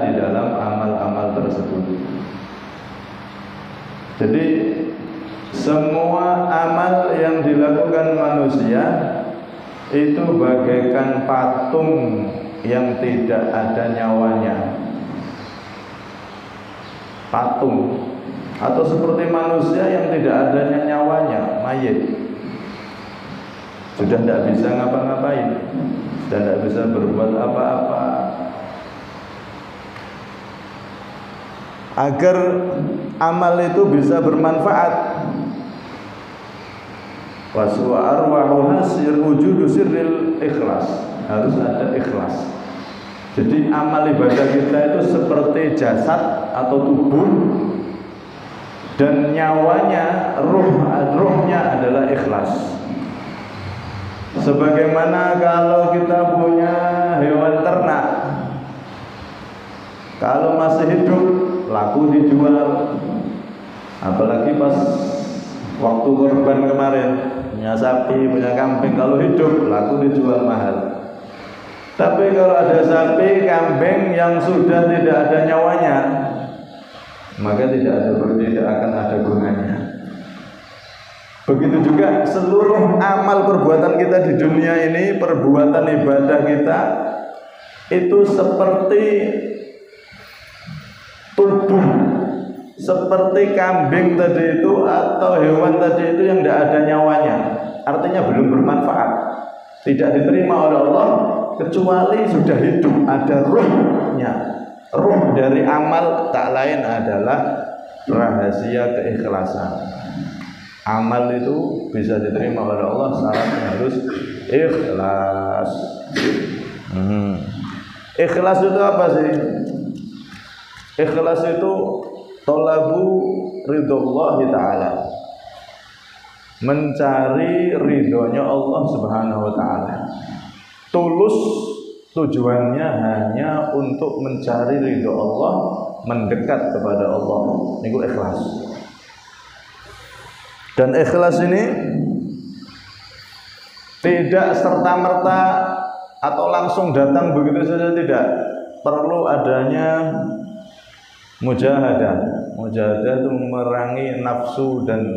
di dalam amal-amal tersebut. Jadi semua amal yang dilakukan manusia itu bagaikan patung yang tidak ada nyawanya. Patung atau seperti manusia yang tidak adanya nyawanya, mayit. Sudah tidak bisa ngapa-ngapain, sudah tidak bisa berbuat apa-apa. Agar amal itu bisa bermanfaat, wa arwahuha wujudu sirril ikhlas, harus ada ikhlas. Jadi amal ibadah kita itu seperti jasad atau tubuh, dan nyawanya, ruhnya adalah ikhlas. Sebagaimana kalau kita punya hewan ternak, kalau masih hidup laku dijual, apalagi pas waktu kurban kemarin, punya sapi, punya kambing, kalau hidup laku dijual mahal. Tapi kalau ada sapi, kambing yang sudah tidak ada nyawanya, maka tidak akan ada gunanya. Begitu juga seluruh amal perbuatan kita di dunia ini, perbuatan ibadah kita itu seperti tubuh, seperti kambing tadi itu atau hewan tadi itu yang tidak ada nyawanya, artinya belum bermanfaat, tidak diterima oleh Allah kecuali sudah hidup, ada ruhnya. Ruh dari amal tak lain adalah rahasia keikhlasan. Amal itu bisa diterima oleh Allah syaratnya harus ikhlas. Ikhlas itu apa sih? Ikhlas itu talabu ridhollahi ta'ala, mencari ridhonya Allah Subhanahu wa ta'ala. Tulus tujuannya hanya untuk mencari ridho Allah, mendekat kepada Allah. Ini ikhlas. Dan ikhlas ini tidak serta-merta atau langsung datang begitu saja, tidak. Perlu adanya mujahadah. Mujahadah itu memerangi nafsu dan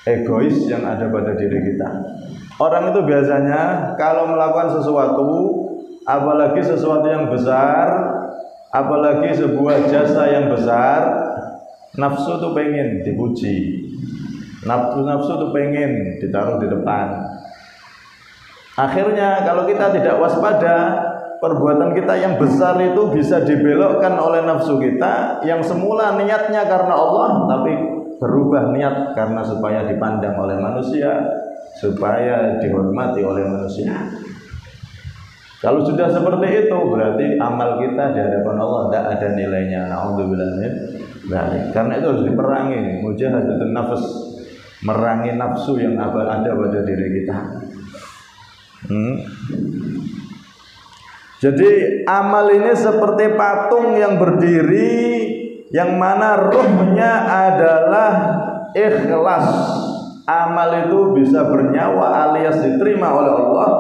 egois yang ada pada diri kita. Orang itu biasanya kalau melakukan sesuatu, apalagi sesuatu yang besar, apalagi sebuah jasa yang besar, nafsu tuh pengen dipuji, nafsu tuh pengen ditaruh di depan. Akhirnya kalau kita tidak waspada, perbuatan kita yang besar itu bisa dibelokkan oleh nafsu kita yang semula niatnya karena Allah, tapi berubah niat karena supaya dipandang oleh manusia, supaya dihormati oleh manusia. Kalau sudah seperti itu, berarti amal kita di hadapan Allah tidak ada nilainya. Na'udzubillah min dzalik. Karena itu harus diperangi, mujahadatun nafs, merangi nafsu yang ada pada diri kita. Jadi amal ini seperti patung yang berdiri, yang mana ruhnya adalah ikhlas. Amal itu bisa bernyawa alias diterima oleh Allah,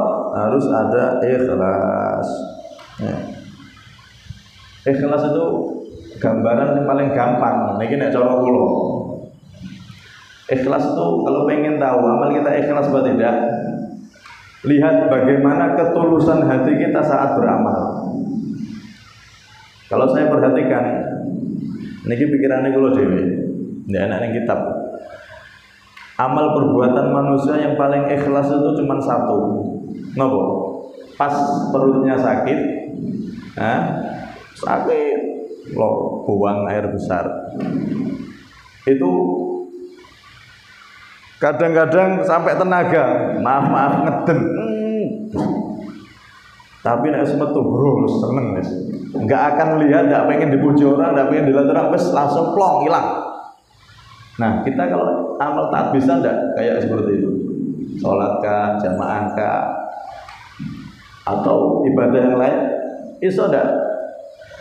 harus ada ikhlas. Ikhlas itu gambaran yang paling gampang. Niki nek cara kula. Ikhlas itu kalau pengen tahu amal kita ikhlas atau tidak, lihat bagaimana ketulusan hati kita saat beramal. Kalau saya perhatikan, niki pikirannya kula dhewe, ndak enak ning kitab. Amal perbuatan manusia yang paling ikhlas itu cuma satu. Ngopo? Pas perutnya sakit, sakit, loh, buang air besar. Itu kadang-kadang sampai tenaga, maaf ngeden. Tapi nek metu bro, seneng wis. Enggak akan lihat, enggak pengen dipuji orang, enggak pengen dilihat orang, wis langsung plong hilang. Nah, kita kalau amal taat bisa enggak kayak seperti itu? Salat kah, jamaah kah, atau ibadah yang lain? Iso enggak?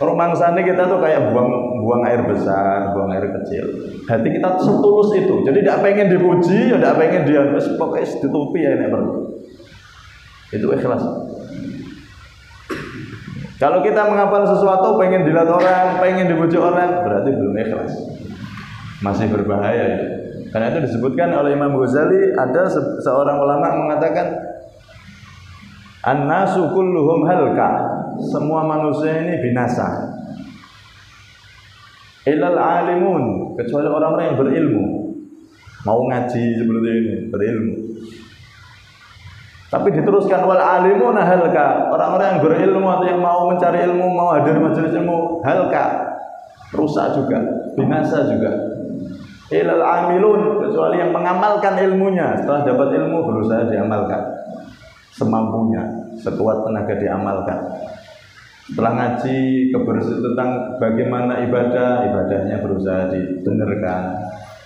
Rumangsane kita tuh kayak buang air besar, buang air kecil. Hati kita setulus itu. Jadi tidak pengen dipuji, tidak pengen dia pokoknya ditutupi ya ini perlu. Itu ikhlas. Kalau kita menghafal sesuatu pengen dilihat orang, pengen dipuji orang, berarti belum ikhlas. Masih berbahaya itu. Karena itu disebutkan oleh Imam Ghazali, ada seorang ulama mengatakan an-nasu kulluhum halka. Semua manusia ini binasa. Illal alimun, kecuali orang-orang yang berilmu. Mau ngaji seperti ini, berilmu. Tapi diteruskan wal alimuna halka, orang-orang yang berilmu atau yang mau mencari ilmu, mau hadir majelis ilmu, halka, rusak juga, binasa juga. Ilal amilun, kecuali yang mengamalkan ilmunya, setelah dapat ilmu berusaha diamalkan semampunya, sekuat tenaga diamalkan. Setelah ngaji kebersihan tentang bagaimana ibadah, ibadahnya berusaha dibenarkan.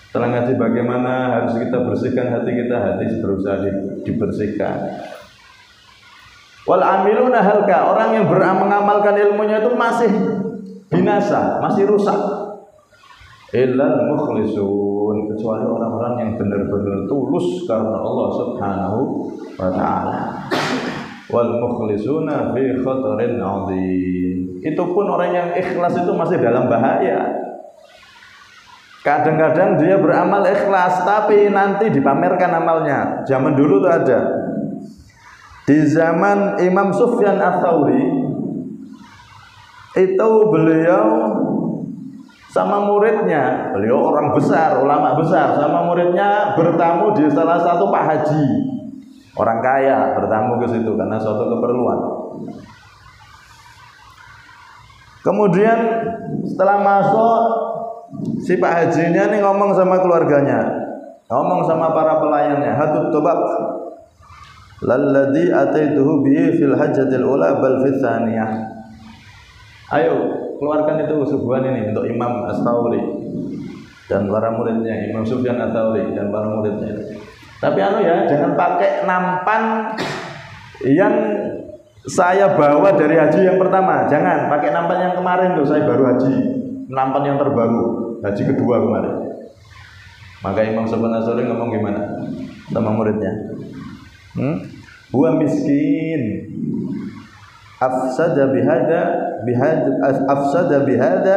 Setelah ngaji bagaimana harus kita bersihkan hati kita, hati berusaha dibersihkan. Wal amiluna halka, orang yang mengamalkan ilmunya itu masih binasa, masih rusak. Illal mukhlisun, kecuali orang-orang yang benar-benar tulus karena Allah Subhanahu wa taala. Wal mukhlisuna fi khatarin 'adzim. Itu pun orang yang ikhlas itu masih dalam bahaya. Kadang-kadang dia beramal ikhlas tapi nanti dipamerkan amalnya. Zaman dulu tuh ada. Di zaman Imam Sufyan Ats-Tsauri itu beliau sama muridnya, beliau orang besar, ulama besar, sama muridnya bertamu di salah satu Pak Haji. Orang kaya bertamu ke situ karena suatu keperluan. Kemudian setelah masuk, si Pak Haji ini ngomong sama keluarganya, ngomong sama para pelayannya, hatut tobak lalladzi ataituhu bihi fil hajjatil ula bal fil tsaniyah. Ayo keluarkan itu suguhan ini untuk Imam Ats-Tsauri dan para muridnya, Imam Sufyan Ats-Tsauri dan para muridnya. Tapi jangan pakai nampan yang saya bawa dari haji yang pertama. Jangan pakai nampan yang kemarin tuh, saya baru haji, nampan yang terbaru, haji kedua kemarin. Maka Imam Sufyan Ats-Tsauri ngomong gimana sama muridnya? Huwa miskin, afsada bihada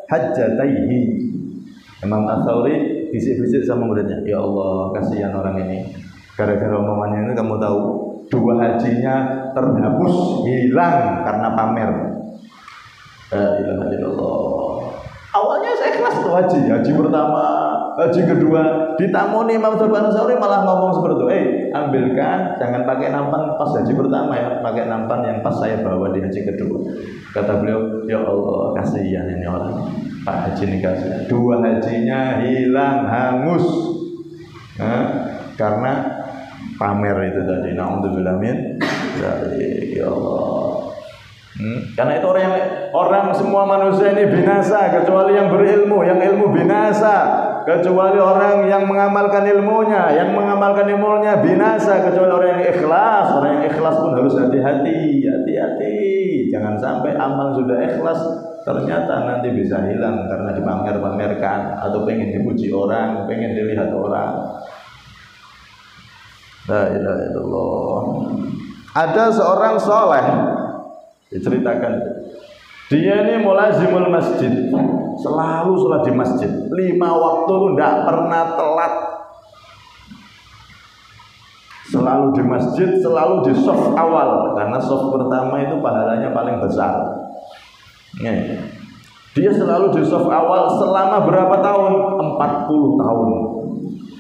hajjataihi. Imam Ats-Tsauri bisik-bisik sama muridnya, ya Allah, kasihan orang ini. Gara-gara omongannya ini kamu tahu, 2 hajinya terhapus, hilang karena pamer. La ilaha illallah. Awalnya saya ikhlas tuh haji pertama, haji kedua, ditamoni Imam Sufyan Ats-Tsauri malah ngomong seperti itu, ambilkan, jangan pakai nampan pas haji pertama ya, pakai nampan yang pas saya bawa di haji kedua. Kata beliau, ya Allah, kasihan ini orang, Pak Haji ini kasihan, 2 hajinya hilang, hangus, karena pamer itu tadi. Na'udzubillah min dzalik, ya Allah. Karena itu orang semua manusia ini binasa kecuali yang berilmu, yang ilmu binasa kecuali orang yang mengamalkan ilmunya, yang mengamalkan ilmunya binasa kecuali orang yang ikhlas. Orang yang ikhlas pun harus hati-hati, jangan sampai amal sudah ikhlas ternyata nanti bisa hilang karena dipamer-pamerkan atau pengen dipuji orang, pengen dilihat orang. La ilaha illallah. Ada seorang soleh, diceritakan, dia ini mulazimul masjid, selalu sholat di masjid, 5 waktu itu tidak pernah telat, selalu di masjid, selalu di shaf awal, karena shaf pertama itu pahalanya paling besar. Dia selalu di shaf awal selama berapa tahun? 40 tahun.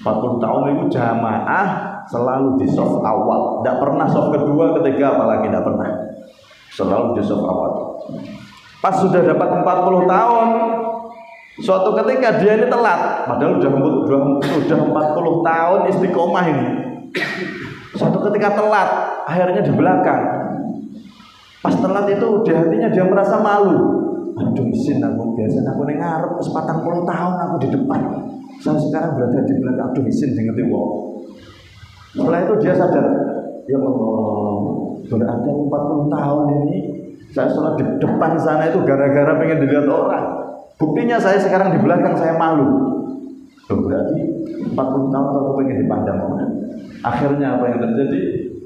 40 tahun itu jamaah selalu di shaf awal, tidak pernah shaf kedua, ketiga apalagi tidak pernah. Selalu di shaf awal. Pas sudah dapat 40 tahun, suatu ketika dia ini telat, padahal sudah 40 tahun istiqomah ini. Suatu ketika telat, akhirnya di belakang. Pas telat itu di hatinya dia merasa malu. Aduh, isin aku, biasanya aku ini ngarep 40 tahun aku di depan. Saya sekarang berada di belakang, aduh isin ngerti wong. Setelah itu dia sadar, ya Allah, berada 40 tahun ini saya sholat di depan sana itu gara-gara pengen dilihat orang. Buktinya saya sekarang di belakang, saya malu. Berarti 40 tahun aku pengen dipandang orang. Akhirnya apa yang terjadi?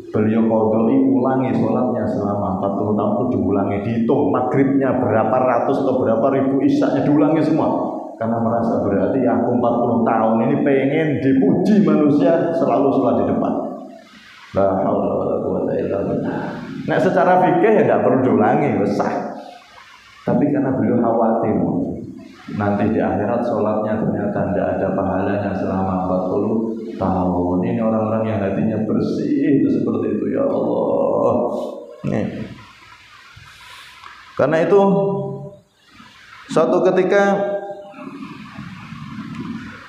beliau qadha ulangi sholatnya selama 40 tahun itu diulangi, dihitung maghribnya berapa ratus atau berapa ribu, isyaknya diulangi semua karena merasa berarti aku 40 tahun ini pengen dipuji manusia, selalu sholat di depan. La haula wala quwwata illa billah. Nah secara fikih ya tidak perlu diulangi, sah. Tapi karena beliau khawatir nanti di akhirat sholatnya ternyata tidak ada pahalanya selama 40 tahun. Ini orang-orang yang hatinya bersih itu seperti itu, ya Allah. Nih. Karena itu suatu ketika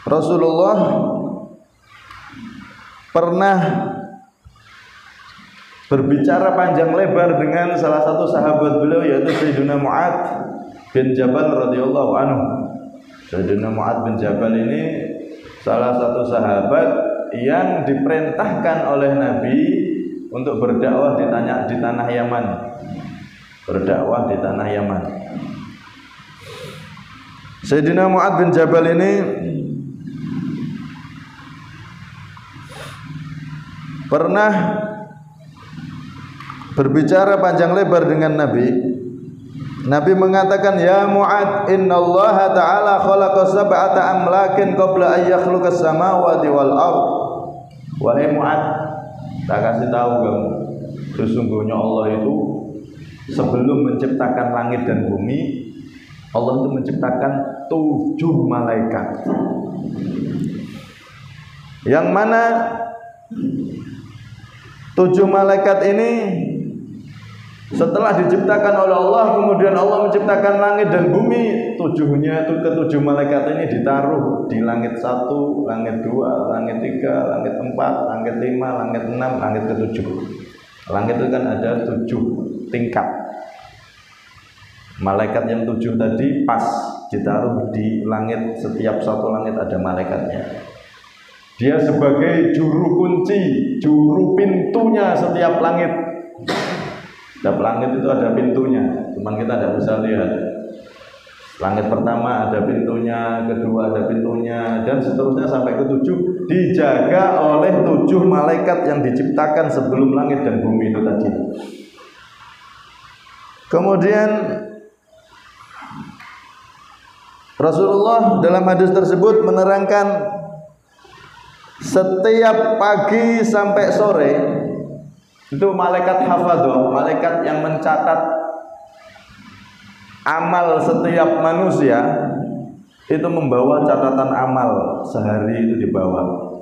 Rasulullah pernah berbicara panjang lebar dengan salah satu sahabat beliau, yaitu Sayyidina Mu'ad bin Jabal radhiyallahu anhu. Sayyidina Mu'ad bin Jabal ini salah satu sahabat yang diperintahkan oleh Nabi untuk berdakwah di tanah Yaman. Berdakwah di tanah Yaman. Sayyidina Mu'ad bin Jabal ini pernah berbicara panjang lebar dengan Nabi. Nabi mengatakan, ya Mu'ad, innallaha ta'ala khalaqa sab'ata amlakin qabla an yakhluqas samawati wal ard. Wahai Mu'ad, tak kasih tahu kamu, sesungguhnya Allah itu sebelum menciptakan langit dan bumi, Allah itu menciptakan 7 malaikat. Yang mana 7 malaikat ini setelah diciptakan oleh Allah, kemudian Allah menciptakan langit dan bumi, ke-7 malaikat ini ditaruh di langit 1, langit 2, langit 3, langit 4, langit 5, langit 6, langit ke-7. Langit itu kan ada 7 tingkat. Malaikat yang 7 tadi pas ditaruh di langit, setiap satu langit ada malaikatnya. Dia sebagai juru kunci, juru pintunya setiap langit. Setiap langit itu ada pintunya, cuman kita tidak bisa lihat. Langit pertama ada pintunya, kedua ada pintunya, dan seterusnya sampai ke-7 dijaga oleh 7 malaikat yang diciptakan sebelum langit dan bumi itu tadi. Kemudian Rasulullah dalam hadis tersebut menerangkan setiap pagi sampai sore itu malaikat hafadhah, malaikat yang mencatat amal setiap manusia itu membawa catatan amal sehari itu dibawa.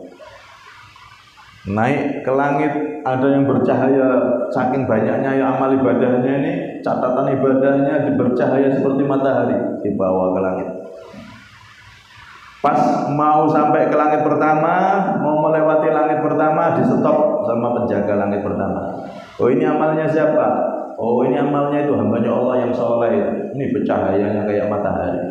Naik ke langit, ada yang bercahaya saking banyaknya ya amal ibadahnya ini, catatan ibadahnya bercahaya seperti matahari, dibawa ke langit. Pas mau sampai ke langit pertama, mau melewati langit pertama, di stop sama penjaga langit pertama. Oh ini amalnya siapa? Oh ini amalnya itu hambanya Allah yang soleh. Ini bercahayanya kayak matahari.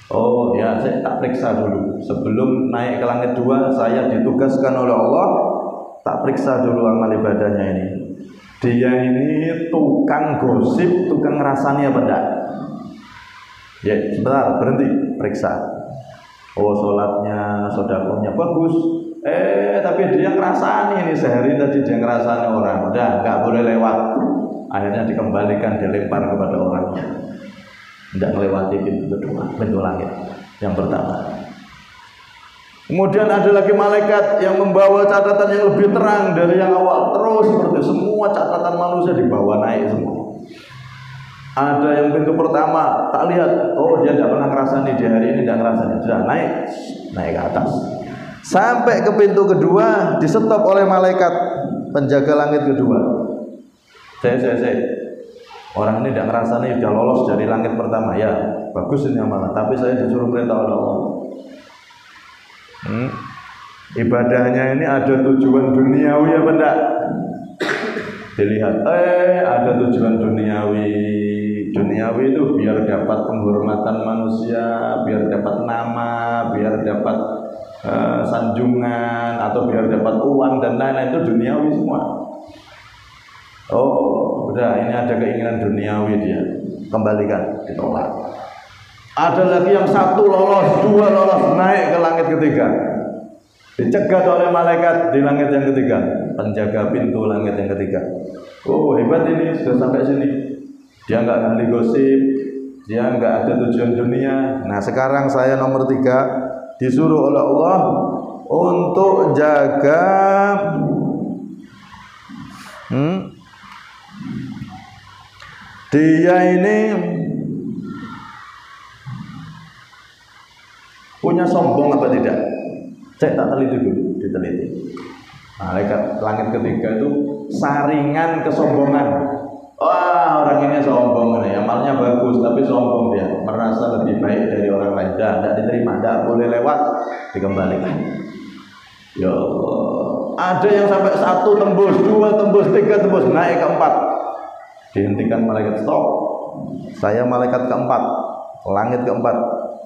Oh ya, saya tak periksa dulu. Sebelum naik ke langit 2, saya ditugaskan oleh Allah, tak periksa dulu amal ibadahnya ini. Dia ini tukang gosip, tukang rasanya apa enggak? Ya sebentar, berhenti, periksa. Oh sholatnya, sedekahnya bagus. Tapi dia ngerasani ini sehari tadi dia ngerasani orang. Udah nggak boleh lewat. Akhirnya dikembalikan, dilempar kepada orangnya. Tidak melewati pintu kedua, pintu langit yang pertama. Kemudian ada lagi malaikat yang membawa catatan yang lebih terang dari yang awal. Terus seperti semua catatan manusia dibawa naik semua. Ada yang pintu pertama tak lihat, oh dia tidak pernah ngerasani, di hari ini tidak ngerasani, sudah naik ke atas. Sampai ke pintu kedua disetop oleh malaikat penjaga langit kedua. Saya. Orang ini tidak ngerasani, sudah lolos dari langit pertama, ya bagus ini amalan. Tapi saya disuruh perintah oleh Allah. Ibadahnya ini ada tujuan duniawi apa enggak? Dilihat, ada tujuan duniawi. Duniawi itu biar dapat penghormatan manusia, biar dapat nama, biar dapat sanjungan, atau biar dapat uang dan lain-lain, itu duniawi semua. Oh, udah ini ada keinginan duniawi dia, kembalikan, ditolak. Ada lagi yang 1 lolos, 2 lolos, naik ke langit ketiga, dicegat oleh malaikat di langit yang ketiga. penjaga pintu langit yang ketiga. Oh hebat ini, sudah sampai sini. Dia nggak ahli gosip, dia nggak ada tujuan dunia. Nah sekarang saya nomor 3 disuruh oleh Allah untuk jaga dia ini punya sombong apa tidak? Cek tak teliti dulu, diteliti. Malaikat langit ketiga itu saringan kesombongan. Wah orang ini sombong nih, amalnya bagus tapi sombong dia, merasa lebih baik dari orang lain. Tidak diterima, tidak boleh lewat, dikembalikan. Ya Allah, ada yang sampai 1 tembus, 2 tembus, 3 tembus, naik ke 4. Dihentikan malaikat, stop. Saya malaikat ke-4, langit ke-4,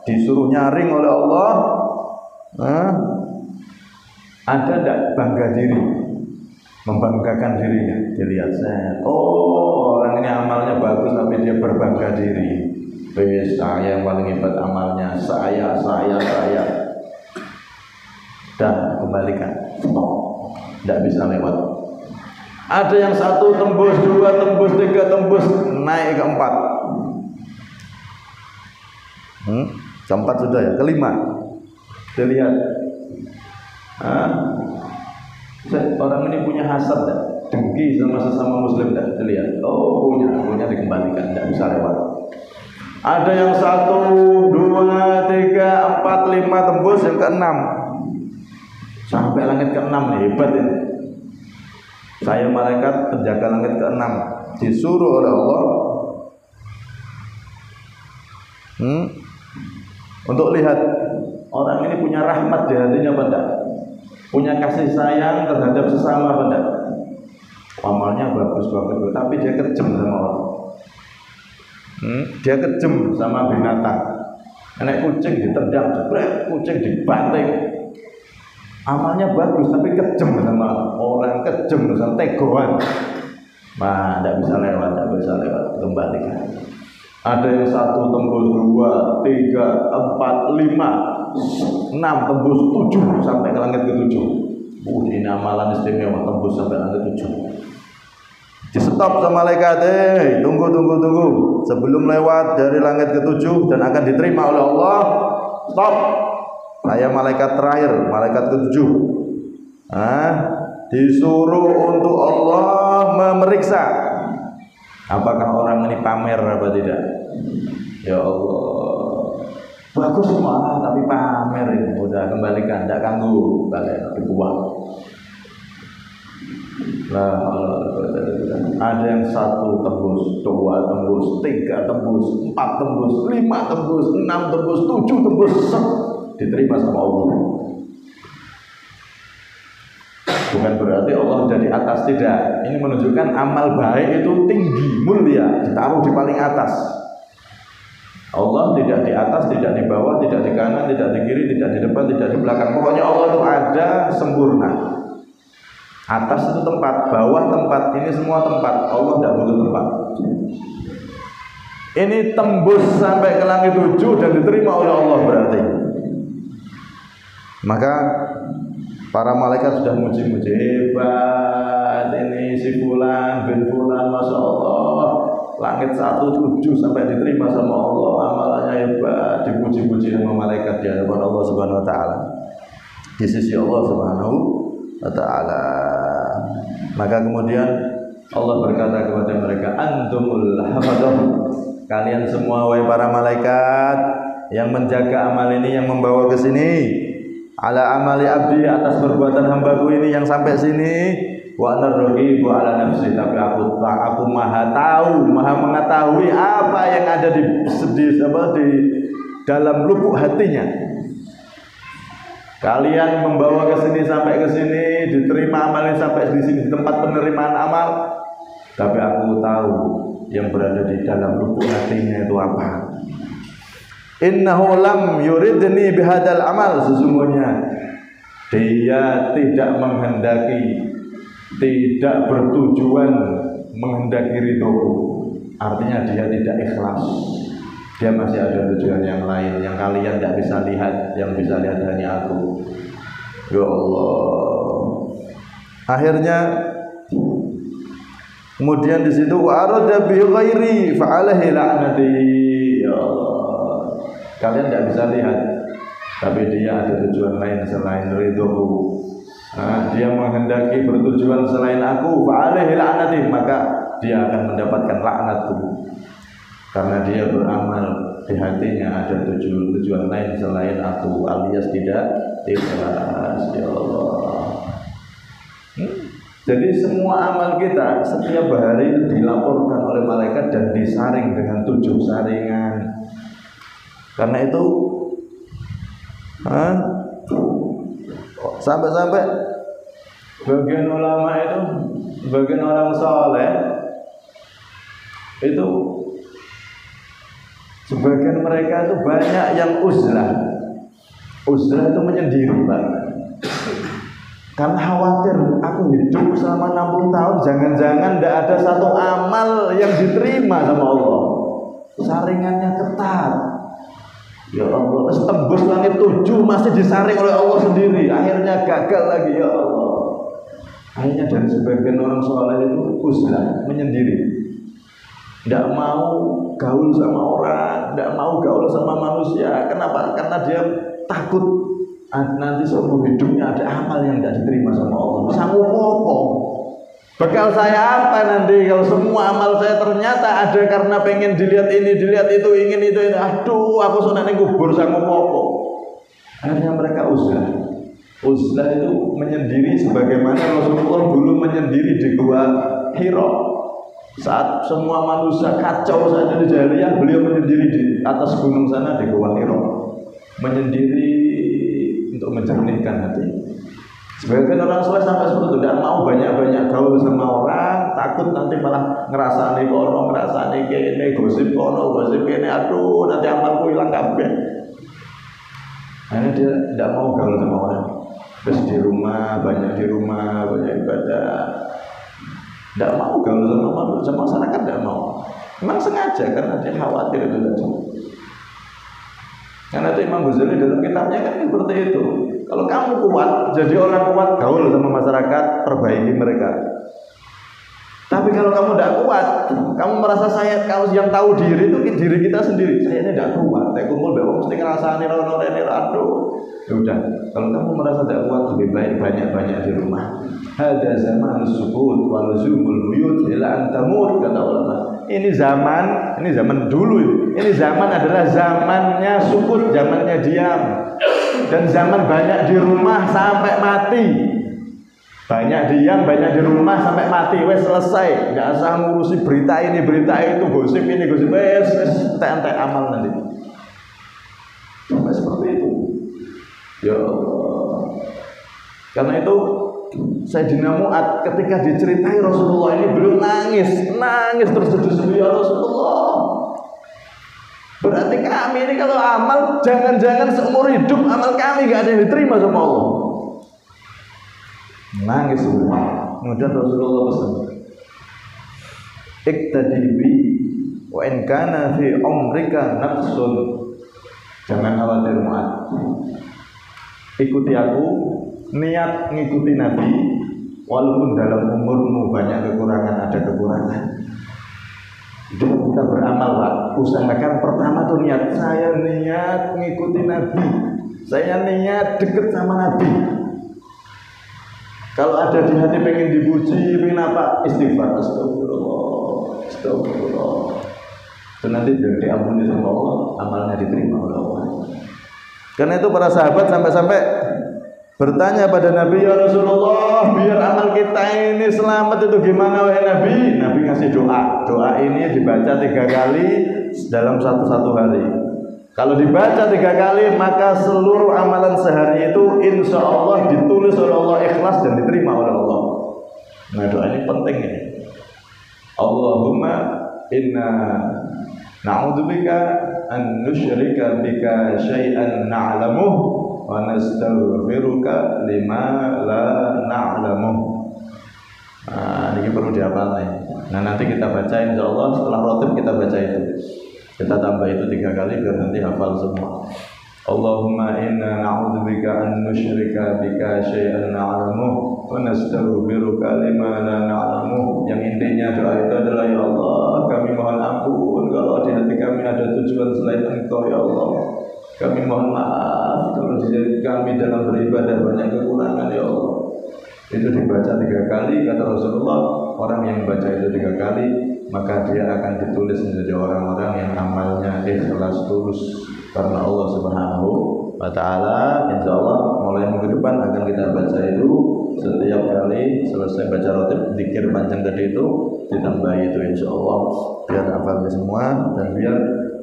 disuruh nyaring oleh Allah. Ada tidak bangga diri, membanggakan dirinya? Dilihat saya, oh orang ini amalnya bagus tapi dia berbangga diri. Saya yang paling hebat amalnya, saya. Dan kembalikan, stop, tidak bisa lewat. Ada yang 1 tembus, 2 tembus, 3 tembus, naik ke 4. Ke-4 sudah ya, ke-5. Dilihat, orang ini punya hasad dah, dengki sama sesama muslim dah. Dilihat, oh punya dikembalikan, tidak bisa lewat. Ada yang 1, 2, 3, 4, 5 tembus, yang ke-6 sampai langit ke-6 nih, hebat ini. Saya malaikat penjaga langit ke-6 disuruh oleh Allah untuk lihat orang ini punya rahmat di hatinya apa enggak, punya kasih sayang terhadap sesama apa enggak. Amalnya bagus, tapi dia kejam sama orang. Dia kejam sama binatang. Anak kucing ditendang, jebret, kucing dibanting. Amalnya bagus tapi kejam sama orang, kejam sama tegoan. Nah, tidak bisa lewat, kembalikan. Ada yang 1 tembus, 2, 3, 4, 5, 6 tembus, 7 sampai ke langit ke-7. Ini amalan istimewa, tembus sampai langit 7. Di stop sama malaikat, tunggu. Sebelum lewat dari langit ke-7 dan akan diterima oleh Allah, stop. Saya malaikat terakhir, malaikat ke-7. Disuruh untuk Allah memeriksa apakah orang ini pamer apa tidak. Ya Allah, bagus semua tapi pamer ini. Udah kembalikan, tidak ganggu, balik dibuang. Ada yang 1 tembus, 2 tembus, 3 tembus, 4 tembus, 5 tembus, 6 tembus, 7 tembus, diterima sama Allah. Bukan berarti Allah sudah di atas, tidak. Ini menunjukkan amal baik itu tinggi, mulia, ditaruh di paling atas. Allah tidak di atas, tidak di bawah, tidak di kanan, tidak di kiri, tidak di depan, tidak di belakang. Pokoknya Allah itu ada sempurna. Atas itu tempat, bawah tempat, ini semua tempat. Allah tidak butuh tempat. Ini tembus sampai ke langit 7 dan diterima oleh Allah berarti. Maka para malaikat sudah muji-muji, hebat ini si fulan bin fulan, masya Allah, langit 1-7 sampai diterima sama Allah, amalannya hebat, dipuji-puji sama malaikat di hadapan Allah Subhanahu wa taala, di sisi Allah Subhanahu wa taala. Maka kemudian Allah berkata kepada mereka, antumul hafadah, kalian semua wahai para malaikat yang menjaga amal ini, yang membawa ke sini, ala amali abdi, atas perbuatan hambaku ini yang sampai sini, wa narrohi wa ala nafsi, tapi aku maha tahu, maha mengetahui apa yang ada di dalam lubuk hatinya. Kalian membawa ke sini sampai ke sini, diterima amalnya sampai di sini, di tempat penerimaan amal, tapi aku tahu yang berada di dalam lubuk hatinya itu apa. Innahu lam yuridni bihadal amal, sesungguhnya dia tidak menghendaki, tidak bertujuan menghendaki ridhoku. Artinya dia tidak ikhlas. Dia masih ada tujuan yang lain yang kalian tidak bisa lihat, yang bisa lihat hanya aku. Ya Allah. Akhirnya kemudian di situ wa arada bi ghairi fa alaihi la'nati. Ya Allah, kalian tidak bisa lihat, tapi dia ada tujuan lain selain ridhoku. Dia menghendaki bertujuan selain aku, fa alaihi la'nati, maka dia akan mendapatkan laknatku. Karena dia beramal di hatinya ada tujuan lain selain aku, alias tidak ikhlas. Ya Allah. Jadi semua amal kita setiap hari itu dilaporkan oleh malaikat dan disaring dengan 7 saringan. Karena itu sampai-sampai bagian ulama itu, bagian orang soleh itu, sebagian mereka itu banyak yang uzlah. Uzlah itu menyendiri, Pak. Karena khawatir aku hidup selama 60 tahun jangan-jangan tidak ada satu amal yang diterima sama Allah. Saringannya ketat. Ya Allah, tembus langit 7 masih disaring oleh Allah sendiri. Akhirnya gagal lagi, ya Allah. Akhirnya dari sebagian orang soleh itu uzlah, menyendiri. Tidak mau gaul sama orang, tidak mau gaul sama manusia. Kenapa? Karena dia takut nanti seumur hidupnya ada amal yang tidak diterima sama Allah. Bisa ngomong, bekal saya apa nanti kalau semua amal saya ternyata ada karena pengen dilihat ini, dilihat itu, ingin itu. Aduh, aku sudah kubur saya ngomong. Akhirnya mereka uzlah. Uzlah itu menyendiri sebagaimana Rasulullah dulu menyendiri di Gua Hira. Saat semua manusia kacau saja di jahiliyah, beliau menyendiri di atas gunung sana di Gua Hira, menyendiri untuk menjernihkan hati. Sebagian orang soleh sampai seperti itu, tidak mau banyak-banyak gaul sama orang, takut nanti malah ngerasani kono, ngerasani kene, gosip kono, gosip kene, aduh nanti amalku hilang kabeh. Akhirnya dia tidak mau gaul sama orang. Terus di rumah, banyak ibadah. Tidak mau gaul sama masyarakat, tidak mau. Memang sengaja karena dia khawatir itu saja. Karena itu Imam Ghazali dalam kitabnya kan seperti itu. Kalau kamu kuat, jadi orang kuat, gaul sama masyarakat, perbaiki mereka. Tapi kalau kamu tidak kuat, kamu merasa saya, kalau yang tahu diri itu diri kita sendiri. Saya ini tidak kuat. Saya kumpul bawa mesti ngerasani rono-rene rado. Ya udah, kalau kamu merasa tidak kuat, lebih baik banyak-banyak di rumah. Hada zaman sukut wal zumul buyut ila antamut, kata ulama. Ini zaman dulu. Ini zaman adalah zamannya sukut, zamannya diam. Dan zaman banyak di rumah sampai mati. Banyak diam, banyak di rumah sampai mati. Wes selesai. Enggak usah ngurusi berita ini, berita itu, gosip ini, gosip. Wes entek amal nanti. Sampai seperti itu. Ya Allah. Karena itu Sayyidina Mu'ad ketika diceritai Rasulullah ini, beliau nangis terseduh-seduh, ya Rasulullah. Berarti kami ini kalau amal, jangan-jangan seumur hidup amal kami gak ada yang diterima sama Allah. Nangis semua. Kemudian Rasulullah pesan, iktadi bi wa in kana fi umrika naqsun. Jangan khawatir Mu'ad, ikuti aku, niat ngikuti Nabi, walaupun dalam umurmu banyak kekurangan, ada kekurangan. Itu kita beramal, Pak. Usahakan pertama tuh niat. Saya niat ngikuti Nabi, saya niat deket sama Nabi. Kalau ada di hati pengen dipuji, pengen apa? Istighfar, astagfirullah, astagfirullah. Itu nanti jadi diampuni sama Allah, amalnya diterima oleh Allah. Karena itu para sahabat sampai-sampai bertanya pada Nabi, ya Rasulullah, biar amal kita ini selamat itu gimana wahai Nabi? Nabi ngasih doa. Doa ini dibaca 3 kali dalam satu hari. Kalau dibaca 3 kali, maka seluruh amalan sehari itu insya Allah ditulis oleh Allah ikhlas dan diterima oleh Allah. Nah, doa ini penting ini. Allahumma inna na'udzubika an nusyrika bika syai'an na'lamuh wa nastaghfiruka lima la na'lamu. Nah, ini perlu dihafal nih. Nah, nanti kita baca insyaallah setelah rotib kita baca itu. Kita tambah itu 3 kali biar nanti hafal semua. Allahumma inna na'udzubika an nusyrika bika syai'an na'lamuh wa nastaghfiruka lima la na'lamuh. Yang intinya doa itu adalah, ya Allah, kami mohon ampun kalau di hati kami ada tujuan selain Engkau, ya Allah. Kami mohon maaf kalau di hati kami dalam beribadah banyak kekurangan, ya Allah. Itu dibaca 3 kali, kata Rasulullah. Orang yang membaca itu 3 kali, maka dia akan ditulis menjadi orang-orang yang amalnya ikhlas tulus karena Allah Subhanahu wa ta'ala. Insyaallah mulai minggu depan akan kita baca itu setiap kali selesai baca rotib zikir panjang tadi itu ditambah itu, insyaallah biar hafal semua dan biar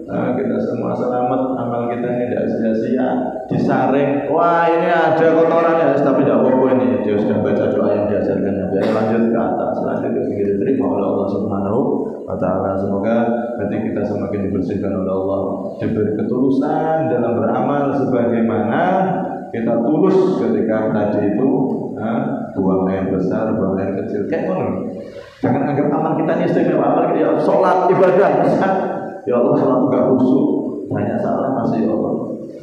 kita semua selamat, amal kita ini tidak sia-sia disaring. Wah, ini ada kotorannya, tapi tidak apa-apa, ini dia sudah baca doa yang diajarkan. Biar lanjut ke atas, selanjutnya diterima oleh Allah Subhanahu wa ta'ala. Semoga hati kita semakin dibersihkan oleh Allah, diberi ketulusan dalam beramal sebagaimana kita tulus ketika tadi itu buang air besar, buang air kecil, kayak mana? Jangan anggap amal kita ini istimewa. Amal kita sholat ibadah besar, ya Allah sholat enggak khusyuk, banyak salah masih, ya Allah.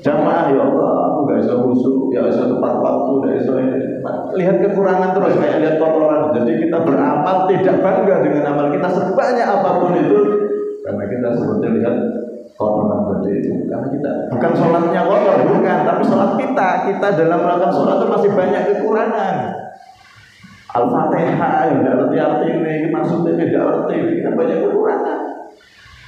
Jamaah, ya Allah aku enggak bisa khusyuk, ya bisa tepat waktu, enggak bisa ini. Lihat kekurangan terus, kayak lihat kotoran. Jadi kita beramal tidak bangga dengan amal kita sebanyak apapun itu, karena kita seperti lihat kotoran tadi itu. Karena kita bukan sholatnya kotor, bukan, tapi sholat kita dalam melakukan sholat itu masih banyak kekurangan. Al-Fatihah yang tidak arti ini, maksudnya tidak arti, kita banyak kekurangan.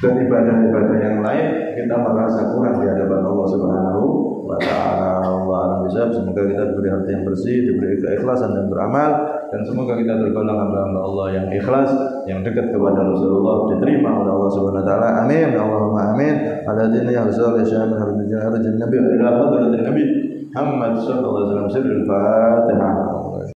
Dan ibadah-ibadah yang lain kita merasa kurang di hadapan Allah Subhanahu wa ta'ala. Allah alam bisa. Semoga kita diberi hati yang bersih, diberi keikhlasan dan beramal, dan semoga kita tergolong hamba-hamba Allah yang ikhlas, yang dekat kepada Rasulullah, diterima oleh Allah Subhanahu wa ta'ala. Amin. Allahumma amin. Ala dini al-salih syamil harujin nabi ila hadratin nabi Muhammad sallallahu alaihi wasallam. Sirrul Fatihah.